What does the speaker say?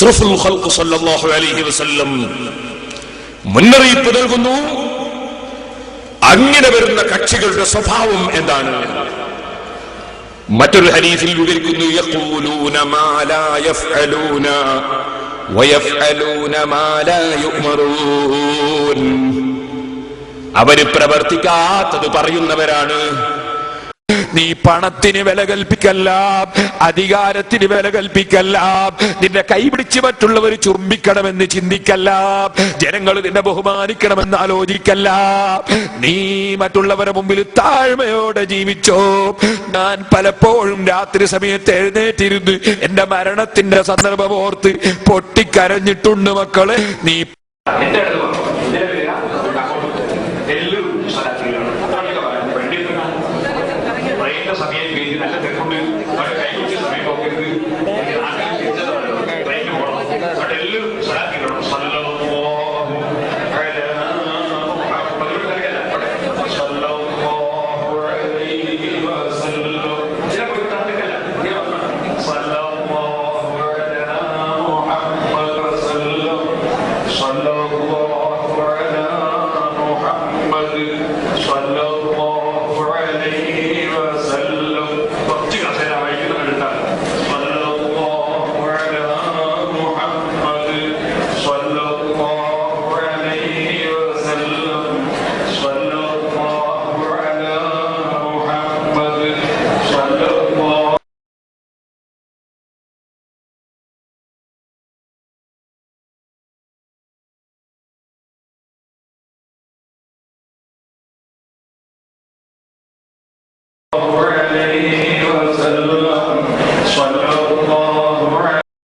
അസ്റഫുൽ ഖൽഖ് സല്ലല്ലാഹു അലൈഹി വസല്ലം മുന്നറിയിപ്പ് നൽകുന്നു. അങ്ങനെ വരുന്ന കക്ഷികളുടെ സ്വഭാവം എന്താണ്? മറ്റൊരു ഹദീസിൽ വിവരിക്കുന്നു, യഖൂലൂന മാ ലാ യഫ്അലൂന വയഫ്അലൂന മാ ലാ യുഅ്മറൂൻ. അവര് പ്രവർത്തിക്കാത്തത് പറയുന്നവരാണ്. നീ പണത്തിന് വില കൽപ്പിക്കല്ല, അധികാരത്തിന് വില കൽപ്പിക്കല്ല, നിന്നെ കൈപിടിച്ച് മറ്റുള്ളവർ ചുംബിക്കണമെന്ന് ചിന്തിക്കല്ല, ജനങ്ങൾ നിന്നെ ബഹുമാനിക്കണമെന്ന് ആലോചിക്കല്ല. നീ മറ്റുള്ളവരുടെ മുമ്പിൽ താഴ്മയോടെ ജീവിച്ചോ. ഞാൻ പലപ്പോഴും രാത്രി സമയത്ത് എഴുന്നേറ്റിരുന്ന് എന്റെ മരണത്തിന്റെ സന്ദർഭം ഓർത്ത് പൊട്ടിക്കരഞ്ഞിട്ടുണ്ട് മക്കളെ. നീ